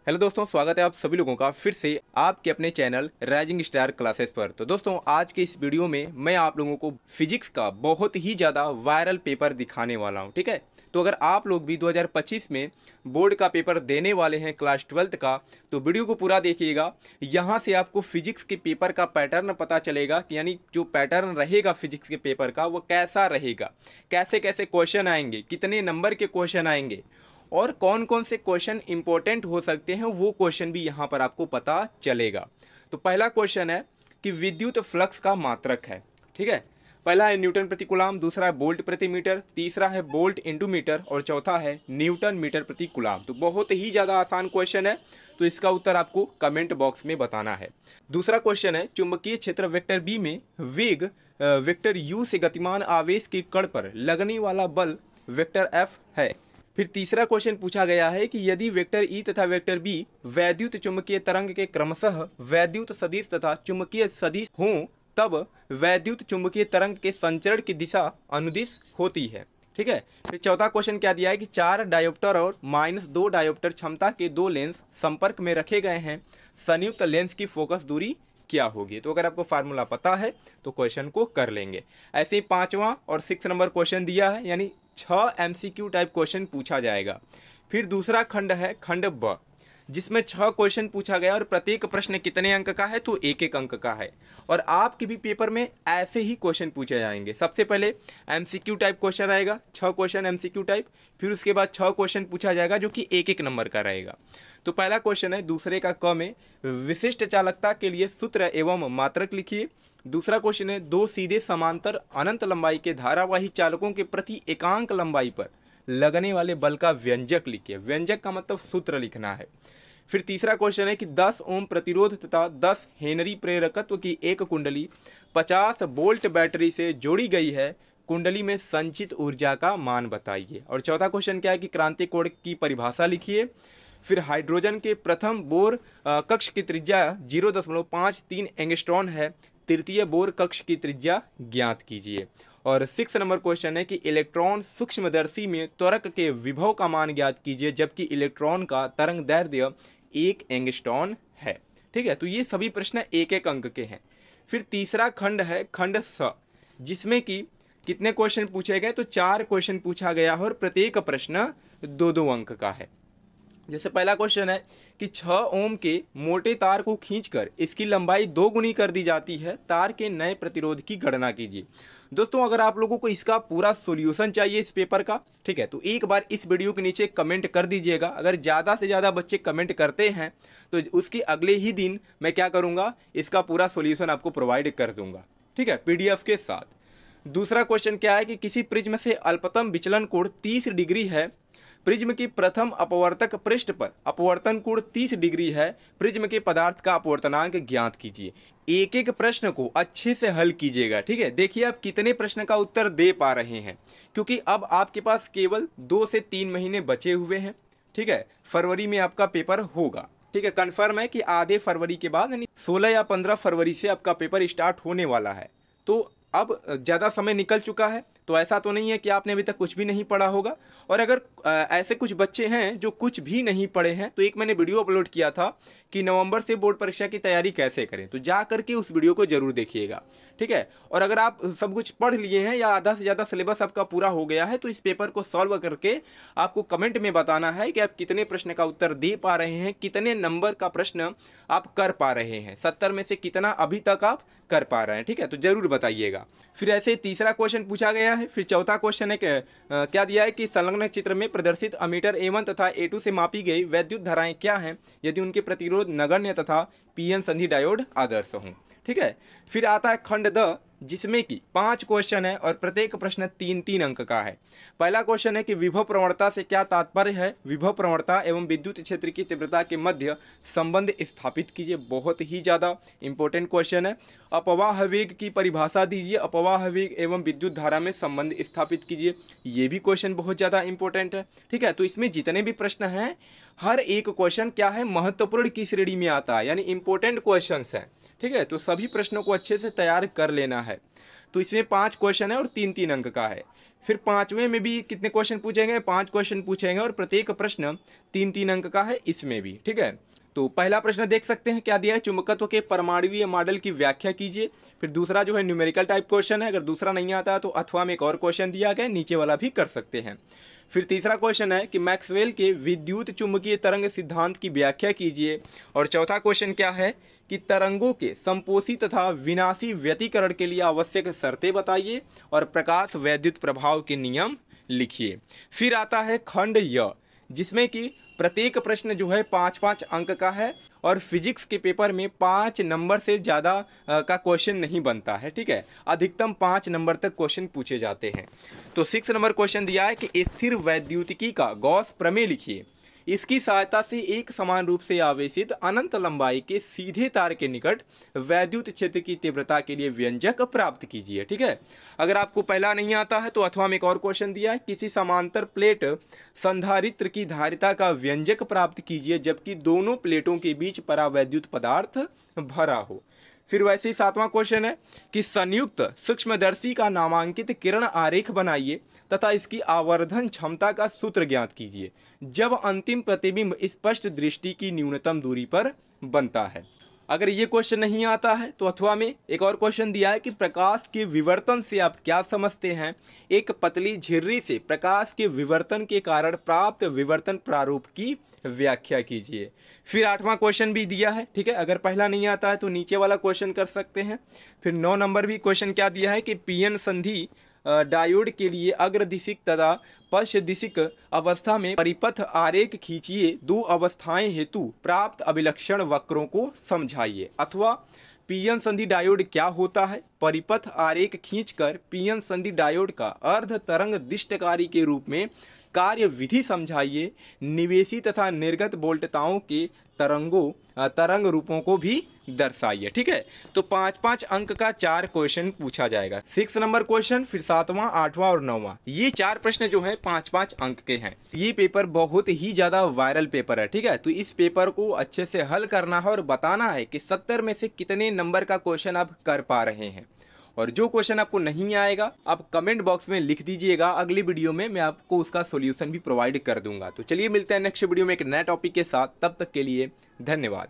Hello दोस्तों, स्वागत है आप सभी लोगों का फिर से आपके अपने चैनल राइजिंग स्टार क्लासेस पर। तो दोस्तों, आज के इस वीडियो में मैं आप लोगों को फिजिक्स का बहुत ही ज़्यादा वायरल पेपर दिखाने वाला हूं। ठीक है, तो अगर आप लोग भी 2025 में बोर्ड का पेपर देने वाले हैं क्लास 12th का, तो वीडियो को पूरा देखिएगा। यहाँ से आपको फिजिक्स के पेपर का पैटर्न पता चलेगा कि यानी जो पैटर्न रहेगा फिजिक्स के पेपर का वो कैसा रहेगा, कैसे कैसे क्वेश्चन आएंगे, कितने नंबर के क्वेश्चन आएंगे और कौन कौन से क्वेश्चन इंपॉर्टेंट हो सकते हैं, वो क्वेश्चन भी यहाँ पर आपको पता चलेगा। तो पहला क्वेश्चन है कि विद्युत फ्लक्स का मात्रक है। ठीक है, पहला है न्यूटन प्रति कूलाम, दूसरा है वोल्ट प्रति मीटर, तीसरा है वोल्ट इंटू मीटर और चौथा है न्यूटन मीटर प्रति कूलाम। तो बहुत ही ज़्यादा आसान क्वेश्चन है, तो इसका उत्तर आपको कमेंट बॉक्स में बताना है। दूसरा क्वेश्चन है चुंबकीय क्षेत्र वेक्टर बी में वेग वेक्टर यू से गतिमान आवेश के कण पर लगने वाला बल वेक्टर एफ है। फिर तीसरा क्वेश्चन पूछा गया है कि यदि वेक्टर ई तथा वेक्टर बी वैद्युत चुंबकीय तरंग के क्रमशः वैद्युत सदिश तथा चुंबकीय सदिश हों, तब वैद्युत चुंबकीय तरंग के संचरण की दिशा अनुदिश होती है। ठीक है, फिर चौथा क्वेश्चन क्या दिया है कि 4 डायोप्टर और -2 डायोप्टर क्षमता के 2 लेंस संपर्क में रखे गए हैं, संयुक्त लेंस की फोकस दूरी क्या होगी। तो अगर आपको फार्मूला पता है तो क्वेश्चन को कर लेंगे। ऐसे ही 5वां और 6 नंबर क्वेश्चन दिया है, यानी 6 MCQ टाइप क्वेश्चन पूछा जाएगा। फिर दूसरा खंड है खंड ब, जिसमें 6 क्वेश्चन पूछा गया और प्रत्येक प्रश्न कितने अंक का है, तो 1-1 अंक का है। और आपके भी पेपर में ऐसे ही क्वेश्चन पूछे जाएंगे। सबसे पहले MCQ टाइप क्वेश्चन आएगा, 6 क्वेश्चन MCQ टाइप, फिर उसके बाद 6 क्वेश्चन पूछा जाएगा जो कि 1-1 नंबर का रहेगा। तो पहला क्वेश्चन है दूसरे का क में विशिष्ट चालकता के लिए सूत्र एवं मात्रक लिखिए। दूसरा क्वेश्चन है 2 सीधे समांतर अनंत लंबाई के धारावाही चालकों के प्रति एकांक लंबाई पर लगने वाले बल का व्यंजक लिखिए। व्यंजक का मतलब सूत्र लिखना है। फिर तीसरा क्वेश्चन है कि 10 ओम प्रतिरोध तथा 10 हेनरी प्रेरकत्व की एक कुंडली 50 वोल्ट बैटरी से जोड़ी गई है, कुंडली में संचित ऊर्जा का मान बताइए। और चौथा क्वेश्चन क्या है कि क्रांति कोण की परिभाषा लिखिए। फिर हाइड्रोजन के प्रथम बोर कक्ष की त्रिज्या 0.53 एंगस्ट्रॉन है, तृतीय बोर कक्ष की त्रिज्या ज्ञात कीजिए। और 6 नंबर क्वेश्चन है कि इलेक्ट्रॉन सूक्ष्मदर्शी में त्वरक के विभव का मान ज्ञात कीजिए, जबकि इलेक्ट्रॉन का तरंग दैर्ध्य 1 एंगस्ट्रॉन है। ठीक है, तो ये सभी प्रश्न 1-1 अंक के हैं। फिर तीसरा खंड है खंड स, जिसमें कि कितने क्वेश्चन पूछे गए, तो 4 क्वेश्चन पूछा गया और प्रत्येक प्रश्न 2-2 अंक का है। जैसे पहला क्वेश्चन है कि 6 ओम के मोटे तार को खींचकर इसकी लंबाई 2 गुनी कर दी जाती है, तार के नए प्रतिरोध की गणना कीजिए। दोस्तों, अगर आप लोगों को इसका पूरा सॉल्यूशन चाहिए इस पेपर का, ठीक है, तो एक बार इस वीडियो के नीचे कमेंट कर दीजिएगा। अगर ज़्यादा से ज़्यादा बच्चे कमेंट करते हैं तो उसके अगले ही दिन मैं क्या करूँगा, इसका पूरा सॉल्यूशन आपको प्रोवाइड कर दूँगा। ठीक है, PDF के साथ। दूसरा क्वेश्चन क्या है कि किसी प्रिज्म से अल्पतम विचलन कोण 30 डिग्री है, प्रिज्म की प्रथम अपवर्तक पृष्ठ पर अपवर्तन कोण 30 डिग्री है, प्रिज्म के पदार्थ का अपवर्तनांक ज्ञात कीजिए। एक एक प्रश्न को अच्छे से हल कीजिएगा। ठीक है, देखिए आप कितने प्रश्न का उत्तर दे पा रहे हैं, क्योंकि अब आपके पास केवल 2 से 3 महीने बचे हुए हैं। ठीक है, फरवरी में आपका पेपर होगा। ठीक है, कन्फर्म है कि आधे फरवरी के बाद यानी 16 या 15 फरवरी से आपका पेपर स्टार्ट होने वाला है। तो अब ज़्यादा समय निकल चुका है, तो ऐसा तो नहीं है कि आपने अभी तक कुछ भी नहीं पढ़ा होगा। और अगर ऐसे कुछ बच्चे हैं जो कुछ भी नहीं पढ़े हैं, तो एक मैंने वीडियो अपलोड किया था कि नवंबर से बोर्ड परीक्षा की तैयारी कैसे करें, तो जा करके उस वीडियो को जरूर देखिएगा। ठीक है, और अगर आप सब कुछ पढ़ लिए हैं या आधा से ज़्यादा सिलेबस आपका पूरा हो गया है, तो इस पेपर को सॉल्व करके आपको कमेंट में बताना है कि आप कितने प्रश्न का उत्तर दे पा रहे हैं, कितने नंबर का प्रश्न आप कर पा रहे हैं, 70 में से कितना अभी तक आप कर पा रहे हैं। ठीक है, तो जरूर बताइएगा। फिर ऐसे तीसरा क्वेश्चन पूछा गया है। फिर चौथा क्वेश्चन है क्या दिया है कि संलग्न चित्र में प्रदर्शित अमीटर A1 तथा A2 से मापी गई वैद्युत धाराएं क्या हैं, यदि उनके प्रतिरोध नगण्य तथा PN संधि डायोड आदर्श हों। ठीक है, फिर आता है खंड द, जिसमें कि 5 क्वेश्चन है और प्रत्येक प्रश्न 3-3 अंक का है। पहला क्वेश्चन है कि विभव प्रवणता से क्या तात्पर्य है, विभव प्रवणता एवं विद्युत क्षेत्र की तीव्रता के मध्य संबंध स्थापित कीजिए। बहुत ही ज़्यादा इंपॉर्टेंट क्वेश्चन है। अपवाह वेग की परिभाषा दीजिए, अपवाह वेग एवं विद्युत धारा में संबंध स्थापित कीजिए। ये भी क्वेश्चन बहुत ज़्यादा इंपॉर्टेंट है। ठीक है, तो इसमें जितने भी प्रश्न हैं, हर एक क्वेश्चन क्या है, महत्वपूर्ण की श्रेणी में आता है, यानी इंपॉर्टेंट क्वेश्चन हैं। ठीक है, तो सभी प्रश्नों को अच्छे से तैयार कर लेना है। तो इसमें 5 क्वेश्चन है और 3-3 अंक का है। फिर 5वें में भी कितने क्वेश्चन पूछेंगे, 5 क्वेश्चन पूछेंगे और प्रत्येक प्रश्न 3-3 अंक का है इसमें भी, ठीक है। तो पहला प्रश्न देख सकते हैं क्या दिया है, चुंबकत्व के परमाणुीय मॉडल की व्याख्या कीजिए। फिर दूसरा जो है न्यूमेरिकल टाइप क्वेश्चन है, अगर दूसरा नहीं आता है तो अथवा में एक और क्वेश्चन दिया गया, नीचे वाला भी कर सकते हैं। फिर तीसरा क्वेश्चन है कि मैक्सवेल के विद्युत चुंबकीय तरंग सिद्धांत की व्याख्या कीजिए। और चौथा क्वेश्चन क्या है कि तरंगों के संपोषी तथा विनाशी व्यतिकरण के लिए आवश्यक शर्तें बताइए और प्रकाश वैद्युत प्रभाव के नियम लिखिए। फिर आता है खंड य, जिसमें कि प्रत्येक प्रश्न जो है 5-5 अंक का है और फिजिक्स के पेपर में 5 नंबर से ज़्यादा का क्वेश्चन नहीं बनता है, ठीक है। अधिकतम 5 नंबर तक क्वेश्चन पूछे जाते हैं। तो 6 नंबर क्वेश्चन दिया है कि स्थिर वैद्युतिकी का गॉस प्रमेय लिखिए। इसकी सहायता से एक समान रूप से आवेशित अनंत लंबाई के सीधे तार के निकट वैद्युत क्षेत्र की तीव्रता के लिए व्यंजक प्राप्त कीजिए, ठीक है। अगर आपको पहला नहीं आता है तो अथवा में एक और क्वेश्चन दिया है, किसी समांतर प्लेट संधारित्र की धारिता का व्यंजक प्राप्त कीजिए जबकि दोनों प्लेटों के बीच परावैद्युत पदार्थ भरा हो। फिर वैसे ही 7वां क्वेश्चन है कि संयुक्त सूक्ष्मदर्शी का नामांकित किरण आरेख बनाइए तथा इसकी आवर्धन क्षमता का सूत्र ज्ञात कीजिए जब अंतिम प्रतिबिंब स्पष्ट दृष्टि की न्यूनतम दूरी पर बनता है। अगर ये क्वेश्चन नहीं आता है तो अथवा में एक और क्वेश्चन दिया है कि प्रकाश के विवर्तन से आप क्या समझते हैं, एक पतली झिर्री से प्रकाश के विवर्तन के कारण प्राप्त विवर्तन प्रारूप की व्याख्या कीजिए। फिर 8वां क्वेश्चन भी दिया है, ठीक है। अगर पहला नहीं आता है तो नीचे वाला क्वेश्चन कर सकते हैं। फिर 9 नंबर भी क्वेश्चन क्या दिया है कि पीएन संधि डायोड के लिए अग्रदिशिक तथा पश्च दिशिक अवस्था में परिपथ आरेख खींचिए, 2 अवस्थाएं हेतु प्राप्त अभिलक्षण वक्रों को समझाइए। अथवा पीएन संधि डायोड क्या होता है, परिपथ आरेख खींचकर पीएन संधि डायोड का अर्ध तरंग दिष्टकारी के रूप में कार्य विधि समझाइए, निवेशी तथा निर्गत वोल्टताओं के तरंग रूपों को भी दर्शाइए, ठीक है। तो 5-5 अंक का 4 क्वेश्चन पूछा जाएगा। 6 नंबर क्वेश्चन, फिर 7वां, 8वां और 9वां, ये 4 प्रश्न जो है 5-5 अंक के हैं। ये पेपर बहुत ही ज़्यादा वायरल पेपर है, ठीक है। तो इस पेपर को अच्छे से हल करना है और बताना है कि 70 में से कितने नंबर का क्वेश्चन आप कर पा रहे हैं। और जो क्वेश्चन आपको नहीं आएगा आप कमेंट बॉक्स में लिख दीजिएगा, अगली वीडियो में मैं आपको उसका सॉल्यूशन भी प्रोवाइड कर दूंगा। तो चलिए मिलते हैं नेक्स्ट वीडियो में एक नए टॉपिक के साथ, तब तक के लिए धन्यवाद।